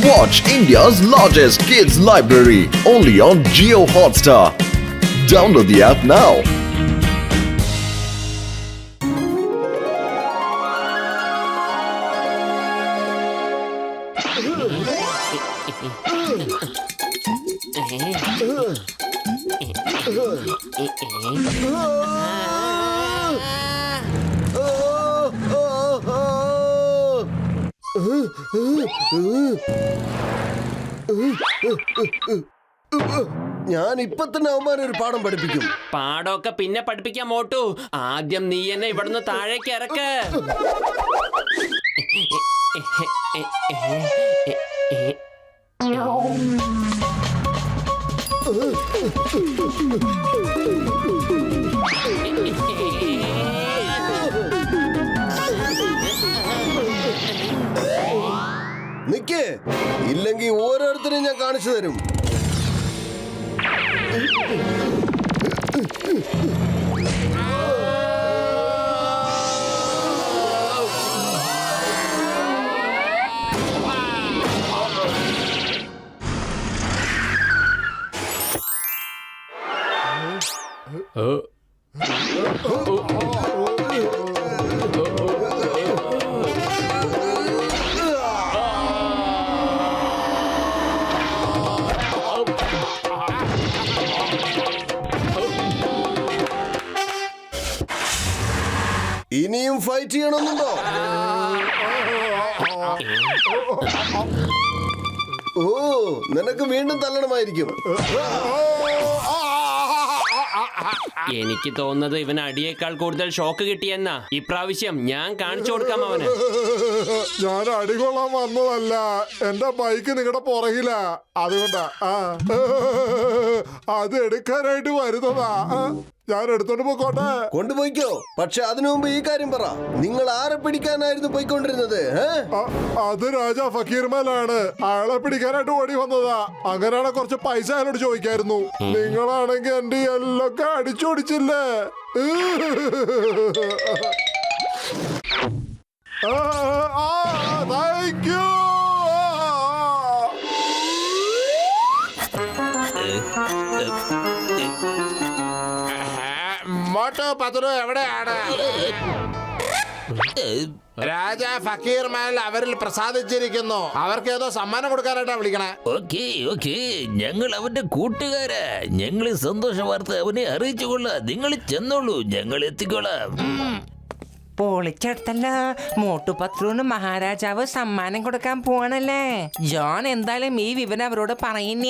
Watch India's largest kids library only on Jio Hotstar. Download the app now. ഞാൻ ഇപ്പൊ തന്നെ അവന്മാരെ ഒരു പാഠം പഠിപ്പിക്കും. പാടമൊക്കെ പിന്നെ പഠിപ്പിക്കാൻ മോട്ടു. ആദ്യം നീ എന്നെ ഇവിടുന്ന് താഴേക്ക് ഇറക്ക്. നിക്കേ, ഇല്ലെങ്കിൽ ഓരോരുത്തരെയും ഞാൻ കാണിച്ചു തരും. ഇനിയും ഫൈറ്റ് ചെയ്യണമെന്നുണ്ടോ? ഓ, നിനക്ക് വീണ്ടും തല്ലണമായിരിക്കും. എനിക്ക് തോന്നുന്നത് ഇവൻ അടിയേക്കാൾ കൂടുതൽ ഷോക്ക് കിട്ടിയെന്നാ. ഇപ്രാവശ്യം ഞാൻ കാണിച്ചു കൊടുക്കാം അവന്. ഞാൻ അടികൊള്ളാൻ വന്നതല്ല, എന്റെ ബൈക്ക് നിങ്ങളുടെ പുറകില, അതുകൊണ്ടാ. അത് എടുക്കാനായിട്ട് വരുന്നതാ. ഞാൻ എടുത്തോണ്ട് പോയിക്കോട്ടെ. കൊണ്ടുപോയിക്കോ, പക്ഷെ അതിനു മുമ്പ് ഈ കാര്യം പറ, നിങ്ങൾ ആരെ പിടിക്കാനായിരുന്നു പോയിക്കൊണ്ടിരുന്നത്? അത് രാജാ ഫക്കീർമാലാണ്. അയാളെ പിടിക്കാനായിട്ട് ഓടി വന്നതാ. അങ്ങനെയാണെ കുറച്ച് പൈസ അയാളോട് ചോദിക്കായിരുന്നു. നിങ്ങളാണെങ്കിൽ എന്റെ എല്ലൊക്കെ അടിച്ചോടിച്ചില്ലേ. Thank you. മോട്ടോ പത്രു എവിടെയാണ്? രാജാ ഫക്കീർമാൻ അവരിൽ പ്രസാദിച്ചിരിക്കുന്നു. അവർക്ക് ഏതോ സമ്മാനം കൊടുക്കാനായിട്ടാ വിളിക്കണേ. ഓക്കെ, ഞങ്ങൾ അവന്റെ കൂട്ടുകാരാ. ഞങ്ങൾ സന്തോഷ വാർത്ത അവനെ അറിയിച്ചുകൊള്ളാം. നിങ്ങൾ ചെന്നോളൂ, ഞങ്ങൾ എത്തിക്കോളാം. പൊളിച്ചെടുത്തല്ലോ. മോട്ടു പത്രുവിന് മഹാരാജാവ് സമ്മാനം കൊടുക്കാൻ പോവാണല്ലേ. ജോൺ എന്തായാലും ഈ വിവരം അവരോട് പറയുന്ന.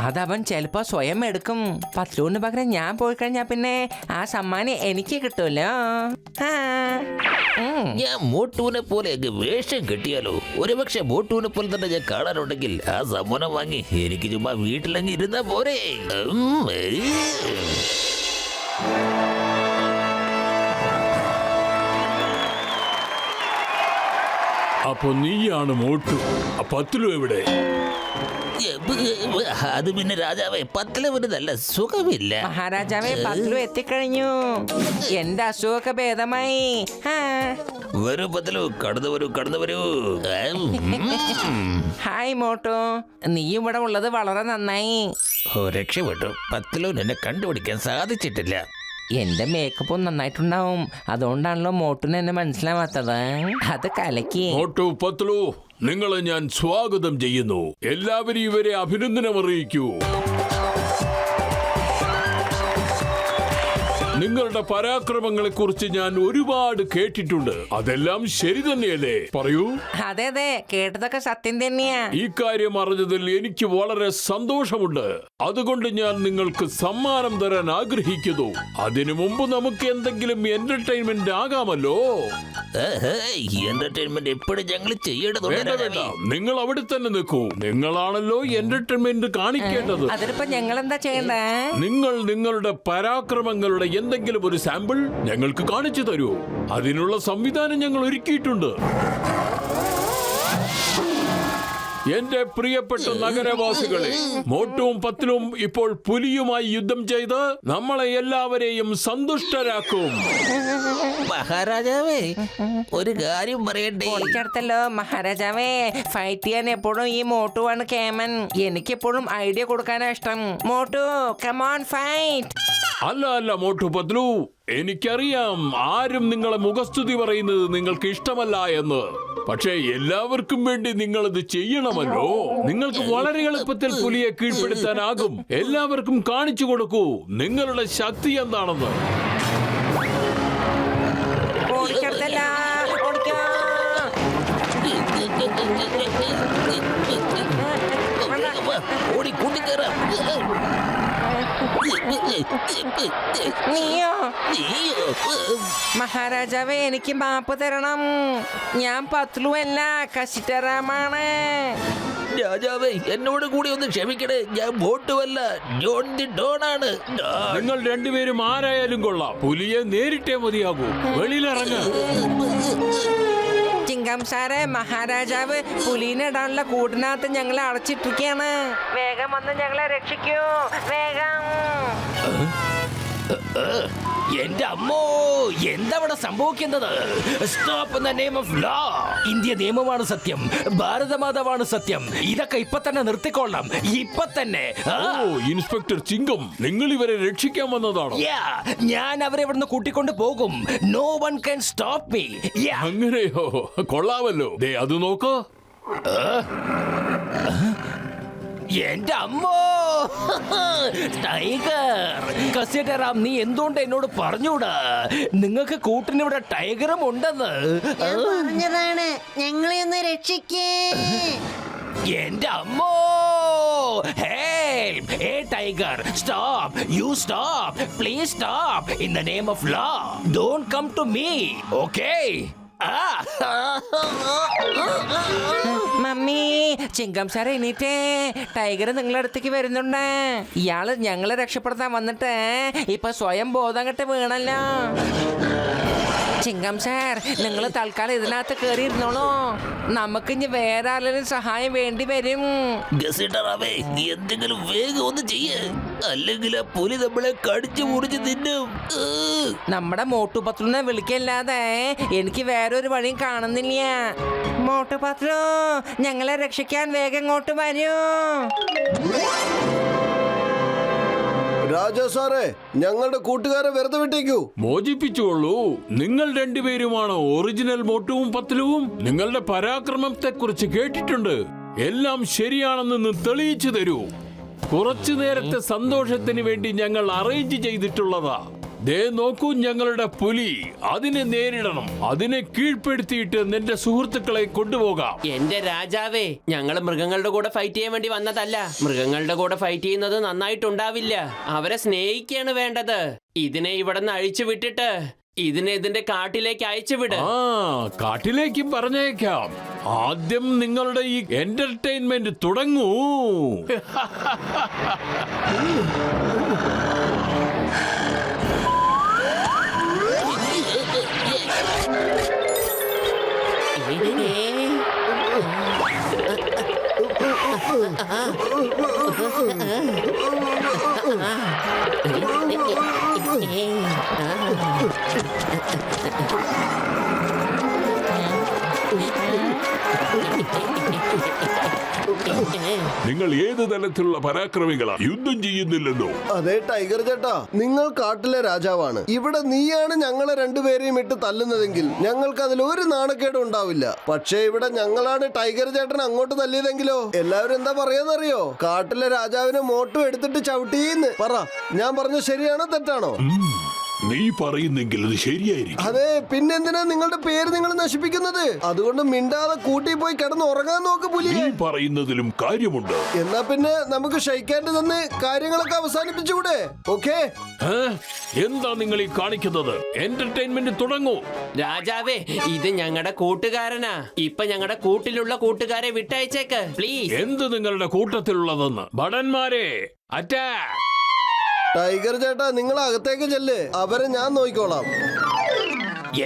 അതവൻ ചിലപ്പോ സ്വയം എടുക്കും. പത്രുവിന് പകരം ഞാൻ പോയി കഴിഞ്ഞാ പിന്നെ ആ സമ്മാനം എനിക്ക് കിട്ടുമല്ലോ. ഞാൻ മോട്ടുവിനെ പോലെ വേഷം കെട്ടിയാലോ? ഒരുപക്ഷെ മോട്ടുവിനെ പോലെ തന്നെ ഞാൻ കാണാനുണ്ടെങ്കിൽ ആ സമ്മാനം വാങ്ങി എനിക്ക് ചുമ്മാ വീട്ടിലങ്ങ് ഇരുന്നാ പോരെ. അപ്പൊ നീയാണ് മോട്ടു. പത്ലു എവിടെ? അത് പിന്നെ രാജാവേ, പത്ലുവിന് നല്ല സുഖമില്ല. മഹാരാജാവേ, പത്ലു എത്തിക്കഴിഞ്ഞു. എന്റെ അസുഖമൊക്കെ ഭേദമായി. വരൂ പത്ലു, കടന്നു വരൂ. ഹായ് മോട്ടു, നീ ഇവിടെ ഉള്ളത് വളരെ നന്നായി. രക്ഷപ്പെട്ടു. പത്ലു എന്നെ കണ്ടുപിടിക്കാൻ സാധിച്ചിട്ടില്ല. എന്റെ മേക്കപ്പും നന്നായിട്ടുണ്ടാവും. അതുകൊണ്ടാണല്ലോ മോട്ടിന് എന്നെ മനസ്സിലാവാത്തത്. അത് കലക്കി. മോട്ടു, പത്ലു, നിങ്ങളെ ഞാൻ സ്വാഗതം ചെയ്യുന്നു. എല്ലാവരും ഇവരെ അഭിനന്ദനം അറിയിക്കൂ. നിങ്ങളുടെ പരാക്രമങ്ങളെ കുറിച്ച് ഞാൻ ഒരുപാട് കേട്ടിട്ടുണ്ട്. അതെല്ലാം ശരി തന്നെയല്ലേ? പറയൂ. അതെ, കേട്ടതൊക്കെ സത്യം തന്നെയാ. ഈ കാര്യം അറിഞ്ഞതിൽ എനിക്ക് വളരെ സന്തോഷമുണ്ട്. അതുകൊണ്ട് ഞാൻ നിങ്ങൾക്ക് സമ്മാനം തരാൻ ആഗ്രഹിക്കുന്നു. അതിനു മുമ്പ് നമുക്ക് എന്തെങ്കിലും എന്റർടൈൻമെന്റ് ആകാമല്ലോ. എന്റർടൈൻമെന്റ് എപ്പോഴും ഞങ്ങൾ ചെയ്യേണ്ടതുണ്ട്. നിങ്ങൾ അവിടെ തന്നെ നിൽക്കൂ. നിങ്ങളാണല്ലോ എന്റർടൈൻമെന്റ് കാണിക്കേണ്ടത്. അതിനിപ്പോ ഞങ്ങൾ എന്താ ചെയ്യണ്ടേ? നിങ്ങൾ നിങ്ങളുടെ പരാക്രമങ്ങളുടെ എന്തെങ്കിലും ഒരു സാമ്പിൾ ഞങ്ങൾക്ക് കാണിച്ചു തരൂ. അതിനുള്ള സംവിധാനം ഞങ്ങൾ ഒരുക്കിയിട്ടുണ്ട്. എന്റെ പ്രിയപ്പെട്ട നഗരവാസികളെ, മോട്ടുവും പത്ലും ഇപ്പോൾ പുലിയുമായി യുദ്ധം ചെയ്ത് നമ്മളെ എല്ലാവരെയും സന്തുഷ്ടരാക്കും. മഹാരാജാവേ, ഒരു കാര്യം പറയണ്ടേ? ഓടിക്കടുത്തല്ലോ മഹാരാജാവേ. ഫൈറ്റ് ചെയ്യാൻ എപ്പോഴും ഈ മോട്ടുവാണ് കേമൻ. എനിക്കെപ്പോഴും ഐഡിയ കൊടുക്കാനാ ഇഷ്ടം. Motu, come on fight. അല്ല മോട്ടു പത്ലു, എനിക്കറിയാം ആരും നിങ്ങളെ മുഖസ്തുതി പറയുന്നത് നിങ്ങൾക്ക് ഇഷ്ടമല്ല എന്ന്. പക്ഷേ എല്ലാവർക്കും വേണ്ടി നിങ്ങളത് ചെയ്യണമല്ലോ. നിങ്ങൾക്ക് വളരെ എളുപ്പത്തിൽ പുലിയെ കീഴ്പ്പെടുത്താനാകും. എല്ലാവർക്കും കാണിച്ചു കൊടുക്കൂ നിങ്ങളുടെ ശക്തി എന്താണെന്ന്. ഓടിക്കടുത്തല്ല, ഓടിക്കോ. ഓടി കൂട്ടിക്കേറാം. നീയോ? മഹാരാജാവേ, എനിക്ക് മാപ്പ് തരണം. ഞാൻ പത്ലുവല്ല, കസിറ്ററാമാണ്. രാജാവേ, എന്നോട് കൂടി ഒന്ന് ക്ഷമിക്കണേ. ഞാൻ ബോട്ടുമല്ല, ജോൺ ദി ഡോൺ ആണ്. നിങ്ങൾ രണ്ടുപേരും ആരായാലും കൊള്ളാം, പുലിയെ നേരിട്ടേ മതിയാകൂ. വെളിയിലിറങ്ങ. ചിങ്കം സാറേ, മഹാരാജാവ് പുലീനെ ഇടാനുള്ള കൂടിനകത്ത് ഞങ്ങളെ അടച്ചിട്ടിരിക്കുകയാണ്. വേഗം വന്ന് ഞങ്ങളെ രക്ഷിക്കൂ, വേഗം. എന്റെ അമ്മോ, എന്താ ഇവിടെ സംഭവിക്കുന്നത്? Stop in the name of law. India നിയമമാണ് സത്യം, ഭാരതമാതാവാണ് സത്യം. ഇതൊക്കെ ഇപ്പൊ തന്നെ നിർത്തിക്കൊള്ളാം, ഇപ്പൊ തന്നെ. ഇൻസ്പെക്ടർ ചിങ്കം, നിങ്ങൾ ഇവരെ രക്ഷിക്കാൻ വന്നതാണോ? ഞാൻ അവരെ ഇവിടുന്ന് കൂട്ടിക്കൊണ്ട് പോകും. No one can stop me. അങ്ങനെയോ? കൊള്ളാമല്ലോ. ദേ അത് നോക്കോ. എന്റെ അമ്മോ, ടൈഗർ. കസിറ്ററാം, നീ എന്തുകൊണ്ട് എന്നോട് പറഞ്ഞൂടാ? നിങ്ങൾക്ക് കൂട്ടിനിവിടെ ടൈഗറും ഉണ്ടെന്ന്. പറഞ്ഞതാണ്, ഞങ്ങളെ ഒന്ന് രക്ഷിക്കേ. എന്റെ അമ്മോ, help. Hey tiger, stop. You stop, please stop. In the name of law, don't come to me, okay? Mummy, ചിങ്കം സാറേ എണീറ്റേ. ടൈഗർ നിങ്ങളുടെ അടുത്തേക്ക് വരുന്നുണ്ട്. ഇയാള് ഞങ്ങളെ രക്ഷപ്പെടുത്താൻ വന്നിട്ട് ഇപ്പൊ സ്വയം ബോധം കെട്ട് വീണല്ലോ. ചിങ്കം സാർ, നിങ്ങൾ തൽക്കാലം ഇതിനകത്ത് കയറിയിരുന്നോളൂ. നമുക്ക് ഇനി വേറെ ആരെങ്കിലും സഹായം വേണ്ടി വരും. ഗസിറ്ററാവേ, നീ എന്തെങ്കിലും വേഗം ഒന്ന് ചെയ്യ്, അല്ലെങ്കിൽ ആ പുലി നമ്മളെ കടിച്ചു മുറിച്ച് തിന്നും. നമ്മുടെ മോട്ടു പത്ലുനെ വിളിക്കല്ലാതെ എനിക്ക് വേറൊരു വഴിയും കാണുന്നില്ല. മോട്ടു പത്ലു, ഞങ്ങളെ രക്ഷിക്കാൻ വേഗം ഇങ്ങോട്ട് വരൂ. രാജാ സാറേ, ഞങ്ങളുടെ കൂട്ടുകാരെ വെറുതെ വിട്ടേക്കൂ. മോചിപ്പിച്ചുകൊള്ളൂ. നിങ്ങൾ രണ്ടുപേരുമാണ് ഒറിജിനൽ മോട്ടുവും പത്ലുവും. നിങ്ങളുടെ പരാക്രമത്തെ കുറിച്ച് കേട്ടിട്ടുണ്ട്. എല്ലാം ശരിയാണെന്ന് തെളിയിച്ചു തരൂ. കുറച്ചു നേരത്തെ സന്തോഷത്തിന് വേണ്ടി ഞങ്ങൾ അറേഞ്ച് ചെയ്തിട്ടുള്ളതാ. ദേ നോക്കൂ, ഞങ്ങളുടെ പുലി. അതിനെ നേരിടണം. അതിനെ കീഴ്പ്പെടുത്തിയിട്ട് നിന്റെ സുഹൃത്തുക്കളെ കൊണ്ടുപോകാം. എന്റെ രാജാവേ, ഞങ്ങൾ മൃഗങ്ങളുടെ കൂടെ ഫൈറ്റ് ചെയ്യാൻ വേണ്ടി വന്നതല്ല. മൃഗങ്ങളുടെ കൂടെ ഫൈറ്റ് ചെയ്യുന്നത് നന്നായിട്ടുണ്ടാവില്ല. അവരെ സ്നേഹിക്കാണ് വേണ്ടത്. ഇതിനെ ഇവിടെ നിന്ന് അഴിച്ചു വിട്ടിട്ട് ഇതിനെ ഇതിന്റെ കാട്ടിലേക്ക് അയച്ചു വിട്. കാട്ടിലേക്കും പറഞ്ഞേക്കാം. ആദ്യം നിങ്ങളുടെ ഈ എന്റർടൈൻമെന്റ് തുടങ്ങൂ. നിങ്ങൾ ഏത് തരത്തിലുള്ള പരാക്രമികളാ? യുദ്ധം ചെയ്യുന്നില്ലെന്നോ? അതെ ടൈഗർ ചേട്ടാ, നിങ്ങൾ കാട്ടിലെ രാജാവാണ്. ഇവിടെ നീയാണ് ഞങ്ങളെ രണ്ടുപേരെയും ഇട്ട് തല്ലുന്നതെങ്കിൽ ഞങ്ങൾക്ക് അതിൽ ഒരു നാണക്കേടും ഉണ്ടാവില്ല. പക്ഷേ ഇവിടെ ഞങ്ങളാണ് ടൈഗർ ചേട്ടൻ അങ്ങോട്ട് തല്ലിയതെങ്കിലോ എല്ലാവരും എന്താ പറയാന്നറിയോ? കാട്ടിലെ രാജാവിനെ മോട്ടു എടുത്തിട്ട് ചവിട്ടിന്ന് പറ. ഞാൻ പറഞ്ഞ ശരിയാണോ തെറ്റാണോ? നീ പറയുന്നെങ്കിൽ അത് ശരിയായിരിക്കും. അതെ, പിന്നെന്തിനാ നിങ്ങളുടെ പേര് നിങ്ങൾ നശിപ്പിക്കുന്നത്? അതുകൊണ്ട് മിണ്ടാതെ കൂട്ടി പോയി കിടന്ന് ഉറങ്ങാൻ നോക്ക് പുലി. നീ പറയുന്നതിലും കാര്യമുണ്ട്. എന്നാ പിന്നെ നമുക്ക് ഷെയ്ക്കാൻഡ് തന്ന് കാര്യങ്ങളൊക്കെ അവസാനിപ്പിച്ചുകൂടെ? ഓക്കേ? എന്താ നിങ്ങൾ ഈ കാണിക്കുന്നത്? എന്റർടൈൻമെന്റ് തുടങ്ങൂ. രാജാവേ, ഇത് ഞങ്ങളുടെ കൂട്ടുകാരനാ. ഇപ്പൊ ഞങ്ങളുടെ കൂട്ടിലുള്ള കൂട്ടുകാരെ വിട്ടയച്ചേക്ക് പ്ലീസ്. എന്ത് നിങ്ങളുടെ കൂട്ടത്തിലുള്ളതെന്ന്? ഭടന്മാരെ, അറ്റാക്ക്! ടൈഗർ ചേട്ടാ, നിങ്ങൾ അകത്തേക്ക് ചെല്ല്. അവരെ ഞാൻ നോക്കിക്കോളാം.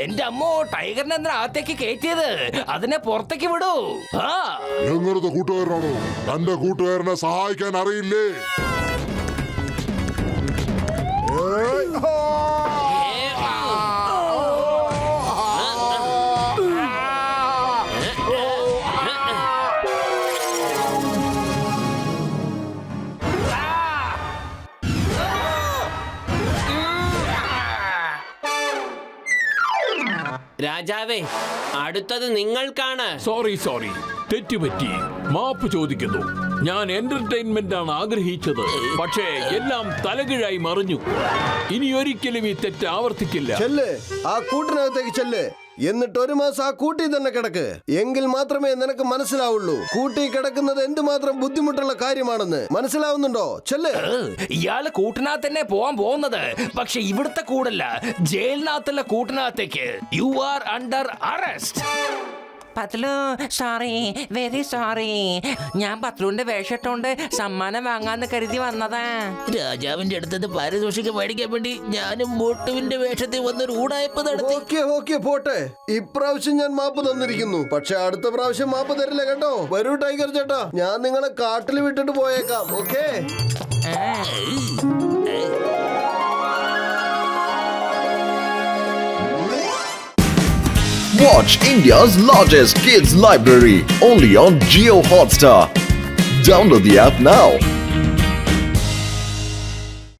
എന്റെ അമ്മോ ടൈഗറിനെ എന്തിനാ അകത്തേക്ക് കയറ്റിയത്? അതിനെ പുറത്തേക്ക് വിടൂ. ആ എങ്ങനത്തെ കൂട്ടുകാരനാണോ? തന്റെ കൂട്ടുകാരനെ സഹായിക്കാൻ അറിയില്ലേ? ഏയ്, ആ. രാജാവേ, അടുത്തത് നിങ്ങൾക്കാണ്. സോറി തെറ്റുപറ്റി. മാപ്പ് ചോദിക്കുന്നു. ഞാൻ എന്റർടൈൻമെന്റ് ആണ് ആഗ്രഹിച്ചത്, പക്ഷേ എല്ലാം തലകീഴായി മറിഞ്ഞു. ഇനി ഒരിക്കലും ഈ തെറ്റ് ആവർത്തിക്കില്ല. ചെല്ല്, ആ കൂട്ടിനകത്തേക്ക് ചെല്ല്. എന്നിട്ട് 1 മാസം ആ കൂട്ടി തന്നെ കിടക്ക്. എങ്കിൽ മാത്രമേ നിനക്ക് മനസ്സിലാവുള്ളൂ കൂട്ടി കിടക്കുന്നത് എന്തുമാത്രം ബുദ്ധിമുട്ടുള്ള കാര്യമാണെന്ന്. മനസ്സിലാവുന്നുണ്ടോ? ചെല്ല്. ഇയാള് കൂട്ടിനകത്ത് തന്നെ പോവാൻ പോകുന്നത്. പക്ഷെ ഇവിടുത്തെ കൂടല്ല, ജയിലിനകത്തുള്ള കൂട്ടിനകത്തേക്ക്. You are under arrest. Patlu, sorry, very sorry. ഞാൻ പത്ലുവിന്റെ വേഷത്തോണ്ട് സമ്മാനം വാങ്ങാന്ന് കരുതി വന്നതാ. രാജാവിന്റെ അടുത്തത് പാരിതോഷികം മേടിക്കാൻ വേണ്ടി ഞാനും മോട്ടുവിന്റെ വേഷത്തിൽ വന്നൊരു ഊടായ്പ നടത്തി. ഓക്കെ പോട്ടെ. ഇപ്രാവശ്യം ഞാൻ മാപ്പ് തന്നിരിക്കുന്നു. പക്ഷെ അടുത്ത പ്രാവശ്യം മാപ്പ് തരില്ല കേട്ടോ. വരൂ ടൈഗർ ചേട്ടാ, ഞാൻ നിങ്ങളെ കാട്ടിൽ വിട്ടിട്ട് പോയേക്കാം. Okay. Watch India's largest kids library only on Geo Hotstar. Download the app now.